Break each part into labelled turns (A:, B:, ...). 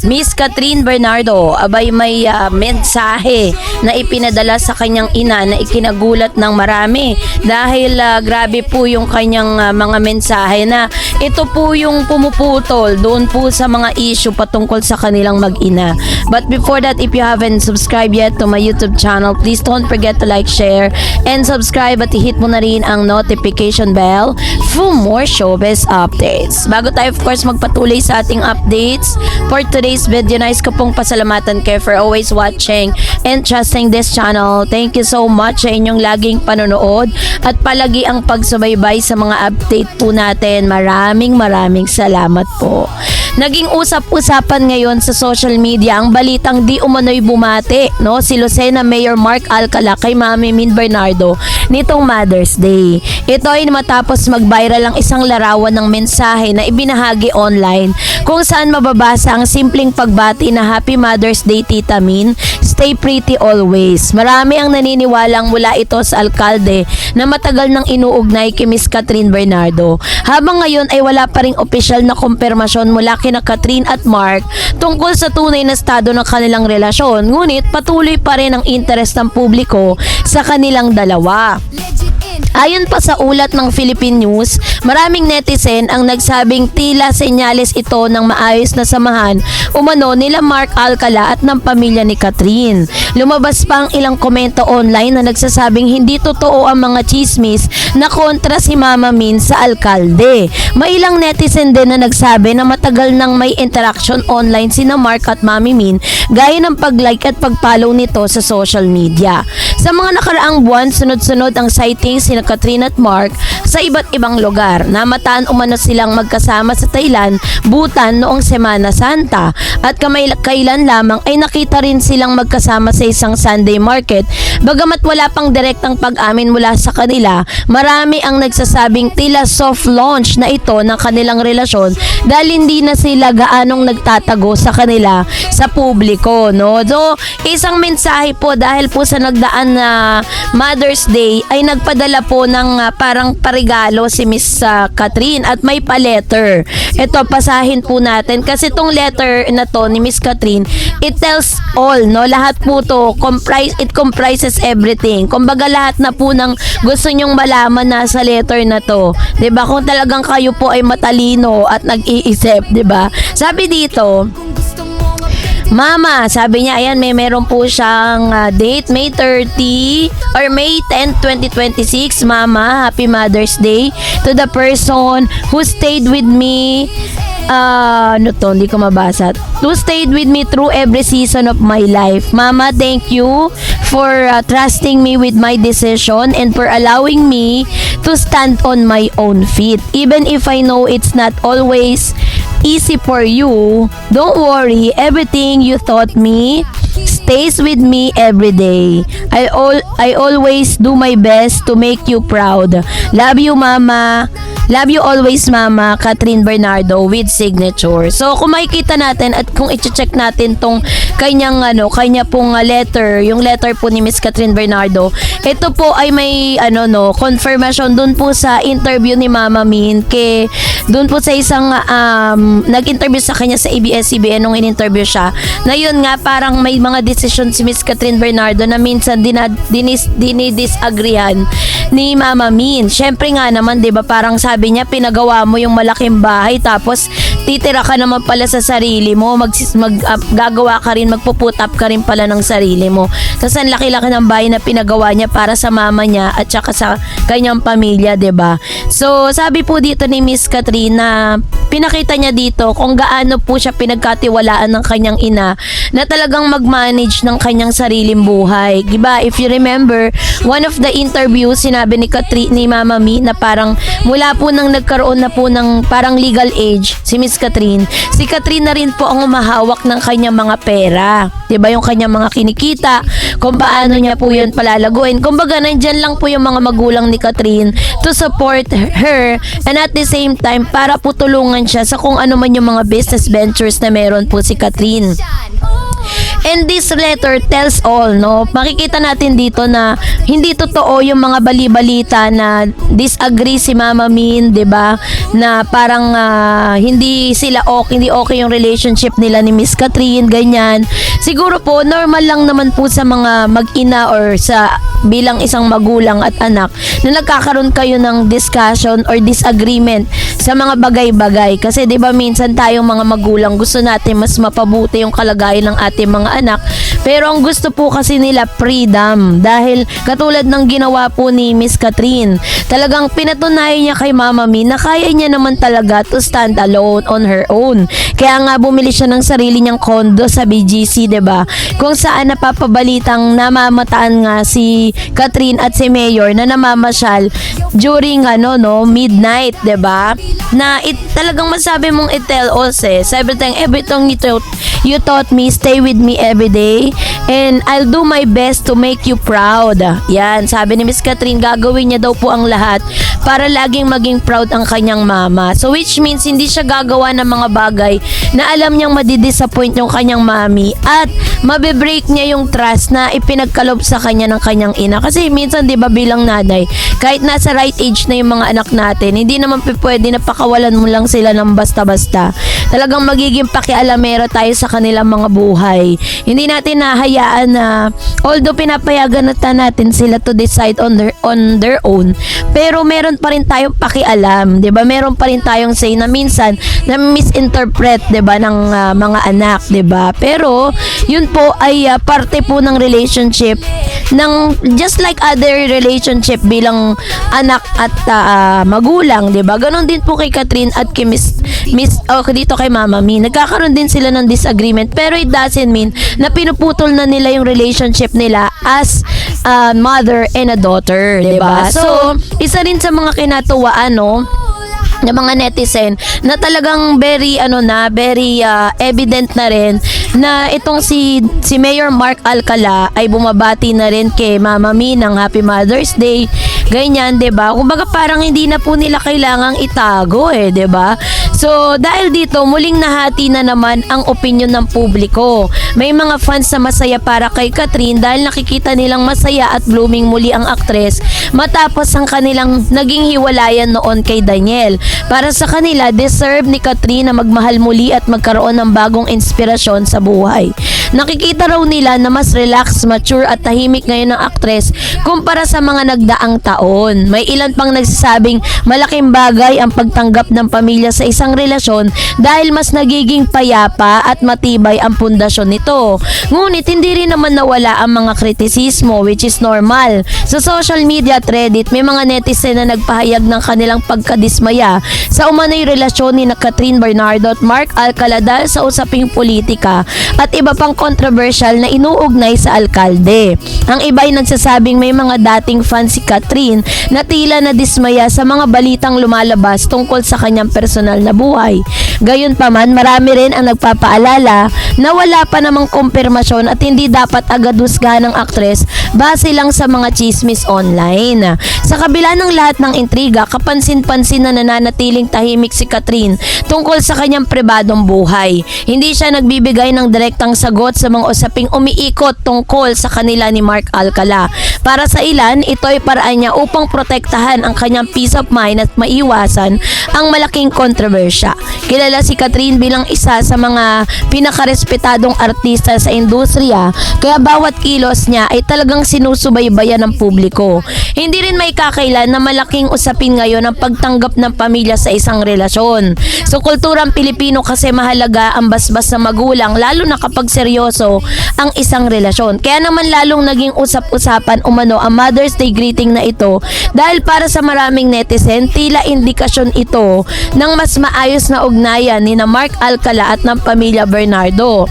A: Miss Catherine Bernardo, abay may mensahe na ipinadala sa kanyang ina na ikinagulat ng marami dahil grabe po yung kanyang mga mensahe na ito po yung pumuputol doon po sa mga issue patungkol sa kanilang mag-ina. But before that, if you haven't subscribed yet to my YouTube channel, please don't forget to like, share, and subscribe at i-hit mo na rin ang notification bell for more showbiz updates. Bago tayo of course magpatuloy sa ating updates for today's video, nais ko pong pasalamatan kayo for always watching and trusting this channel. Thank you so much sa inyong laging panonood at palagi ang pagsubaybay sa mga update po natin. Maraming salamat po. Naging usap-usapan ngayon sa social media ang balitang di umano'y bumati, no, si Lucena Mayor Mark Alcala kay Mami Min Bernardo nitong Mother's Day. Ito ay matapos mag-viral ang isang larawan ng mensahe na ibinahagi online kung saan mababasa ang simpleng pagbati na Happy Mother's Day Tita Min, stay pretty always. Marami ang naniniwalang mula ito sa alkalde na matagal nang inuugnay kay Miss Catherine Bernardo. Habang ngayon ay wala pa ring opisyal na kumpirmasyon mula kina Catherine at Mark tungkol sa tunay na estado ng kanilang relasyon, ngunit patuloy pa rin ang interes ng publiko sa kanilang dalawa. Ayon pa sa ulat ng Philippine News, maraming netizen ang nagsabing tila senyales ito ng maayos na samahan umano nila Mark Alcala at ng pamilya ni Catherine. Lumabas pa ang ilang komento online na nagsasabing hindi totoo ang mga chismis na kontra si Mama Min sa alkalde. May ilang netizen din na nagsabi na matagal nang may interaction online sina Mark at Mami Min gaya ng pag-like at pag-follow nito sa social media. Sa mga nakaraang buwan, sunod-sunod ang sightings sina Catherine at Mark sa iba't ibang lugar. Namataan umano silang magkasama sa Thailand, Bhutan noong Semana Santa at kailan lamang ay nakita rin silang magkasama sa isang Sunday market. Bagamat wala pang direktang pag-amin mula sa kanila, marami ang nagsasabing tila soft launch na ito ng kanilang relasyon dahil hindi na sila gaanong nagtatago sa kanila sa publiko, no? So, isang mensahe po dahil po sa nagdaan na Mother's Day ay nagpadala po ng parang parigalo si Miss Catherine at may pa-letter. Ito, pasahin po natin kasi itong letter na to ni Miss Catherine, it tells all, no? Lahat po to, it comprises everything. Kumbaga lahat na po ng gusto nyong malaman na sa letter na to. 'Di ba? Kung talagang kayo po ay matalino at nag-iisip, 'di ba? Sabi dito, Mama, sabi niya, ayan, meron po siyang date, May 30 or May 10, 2026. Mama, Happy Mother's Day to the person who stayed with me. Hindi ko mabasa. Who stayed with me through every season of my life. Mama, thank you for trusting me with my decision and for allowing me to stand on my own feet. Even if I know it's not always easy for you, don't worry, everything you taught me stays with me every day. I always do my best to make you proud. Love you, Mama. Love you always, Mama. Catherine Bernardo with signature. So, kung makikita natin at kung i-check natin tong kanya pong letter, yung letter po ni Miss Catherine Bernardo, ito po ay may confirmation dun po sa interview ni Mama Min dun po sa isang nag-interview sa kanya sa ABS-CBN nung in-interview siya. Na yun nga, parang may mga decision si Miss Catherine Bernardo na minsan dinidisagreehan ni Mama Min. Syempre nga naman, 'di ba, parang sabi niya, pinagawa mo yung malaking bahay tapos titira ka naman pala sa sarili mo, gagawa ka rin, magpo-put up ka rin pala ng sarili mo. Tapos ang laki-laki ng bahay na pinagawa niya para sa mama niya at saka sa kanyang pamilya, 'di ba? So, sabi po dito ni Miss Catherine na pinakita niya dito kung gaano po siya pinagkatiwalaan ng kanyang ina na talagang mag-manage ng kanyang sariling buhay. 'Di ba? If you remember, one of the interviews, sinabi ni Catherine, ni Mama Mi, na parang mula po nang nagkaroon na po ng parang legal age si Miss Catherine, si Catherine na rin po ang umahawak ng kanyang mga pera. 'Di ba? Yung kanyang mga kinikita, kung paano niya po 'yun palalaguin. Kumbaga, nandyan lang po yung mga magulang ni Catherine to support her and at the same time para po tulungan siya sa kung ano man yung mga business ventures na meron po si Catherine. And this letter tells all, no? Makikita natin dito na hindi totoo yung mga bali-balita na disagree si Mama Min, 'di ba? Na parang hindi okay yung relationship nila ni Miss Catherine, ganyan. Siguro po normal lang naman po sa mga mag-ina or sa bilang isang magulang at anak na nagkakaroon kayo ng discussion or disagreement sa mga bagay-bagay. Kasi 'di ba minsan tayong mga magulang gusto natin mas mapabuti yung kalagayan ng ating mga anak. Pero ang gusto po kasi nila freedom. Dahil katulad ng ginawa po ni Miss Catherine, talagang pinatunayan niya kay Mama Mi na kaya niya naman talaga to stand alone on her own. Kaya nga bumili siya ng sarili niyang condo sa BGC, 'di ba? Kung saan napapabalitang namamataan nga si Catherine at si Mayor na namamasyal during midnight, 'di ba? Na talagang masabi mong tell all everything you taught me, stay with me every day, and I'll do my best to make you proud. Yan, sabi ni Miss Catherine, gagawin niya daw po ang lahat para laging maging proud ang kanyang mama. So which means hindi siya gagawa ng mga bagay na alam niyang madidisappoint yung kanyang mami at mabibreak niya yung trust na ipinagkalob sa kanya ng kanyang ina. Kasi minsan 'di ba bilang nanay, kahit nasa right age na yung mga anak natin, hindi naman pwede na pakawalan mo lang sila ng basta-basta. Talagang magiging pakialamero tayo sa kanilang mga buhay. Hindi natin nahayaan na although pinapayagan natin sila to decide on their own, pero meron pa rin tayong pakialam, 'di ba? Meron pa rin tayong say na minsan na misinterpret, 'di ba, ng mga anak, 'di ba? Pero yun po ay parte po ng relationship ng just like other relationship bilang anak at magulang, 'di ba? Ganon din po kay Catherine at kay Miss dito kay Mama Mi. Nagkakaroon din sila ng disagreement, pero it doesn't mean na pinuputol na nila yung relationship nila as mother and a daughter, 'di ba? So, isa rin sa mga kinatuwaan, ng mga netizen na talagang very evident na rin na itong si Mayor Mark Alcala ay bumabati na rin kay Mama Mi ng Happy Mother's Day. Ganyan, 'di ba? Kumbaga parang hindi na po nila kailangang itago 'di ba? So, dahil dito muling nahati na naman ang opinion ng publiko. May mga fans na masaya para kay Catherine dahil nakikita nilang masaya at blooming muli ang aktres matapos ang kanilang naging hiwalayan noon kay Daniel. Para sa kanila, deserve ni Catherine na magmahal muli at magkaroon ng bagong inspirasyon sa buhay. Nakikita raw nila na mas relax, mature at tahimik ngayon ang aktres kumpara sa mga nagdaang taon. May ilan pang nagsasabing malaking bagay ang pagtanggap ng pamilya sa isang relasyon dahil mas nagiging payapa at matibay ang pundasyon nito. Ngunit hindi rin naman nawala ang mga kritisismo, which is normal. Sa social media at Reddit, may mga netizen na nagpahayag ng kanilang pagkadismaya sa umano'y relasyon ni Catherine Bernardo at Mark Alcala dahil sa usaping politika at iba pang controversial na inuugnay sa alkalde. Ang iba ay nagsasabing may mga dating fans si Catherine na tila na dismaya sa mga balitang lumalabas tungkol sa kanyang personal na buhay. Gayunpaman, marami rin ang nagpapaalala na wala pa namang kumpirmasyon at hindi dapat agad husgahan ng aktres base lang sa mga chismis online. Sa kabila ng lahat ng intriga, kapansin-pansin na nananatiling tahimik si Catherine tungkol sa kanyang pribadong buhay. Hindi siya nagbibigay ng direktang sagot sa mga usaping umiikot tungkol sa kanila ni Mark Alcala. Para sa ilan, ito ay paraan niya upang protektahan ang kanyang peace of mind at maiwasan ang malaking kontrobersya. Kilala si Catherine bilang isa sa mga pinakarespetadong artista sa industriya, kaya bawat kilos niya ay talagang sinusubaybayan ng publiko. Hindi rin may kakailan na malaking usapin ngayon ang pagtanggap ng pamilya sa isang relasyon. So kulturang Pilipino kasi mahalaga ang basbas na magulang lalo na kapag seryoso ang isang relasyon. Kaya naman lalong naging usap-usapan umano ang Mother's Day greeting na ito dahil para sa maraming netizen, tila indikasyon ito ng mas maayos na ugnayan ni na Mark Alcala at ng pamilya Bernardo.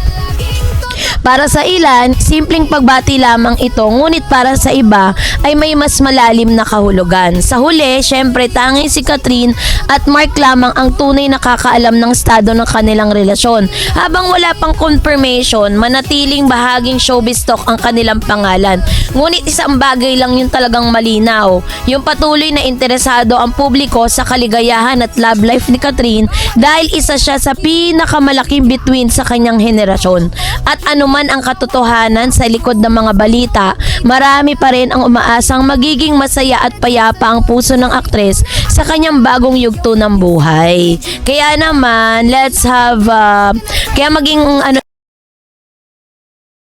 A: Para sa ilan, simpleng pagbati lamang ito, ngunit para sa iba ay may mas malalim na kahulugan. Sa huli, syempre tanging si Catherine at Mark lamang ang tunay nakakaalam ng estado ng kanilang relasyon. Habang wala pang confirmation, manatiling bahaging showbiz talk ang kanilang pangalan. Ngunit isang bagay lang yung talagang malinaw, yung patuloy na interesado ang publiko sa kaligayahan at love life ni Catherine dahil isa siya sa pinakamalaking bituin sa kanyang henerasyon. At ano man ang katotohanan sa likod ng mga balita, marami pa rin ang umaasang magiging masaya at payapa ang puso ng aktres sa kanyang bagong yugto ng buhay. Kaya naman, let's have, kaya maging ano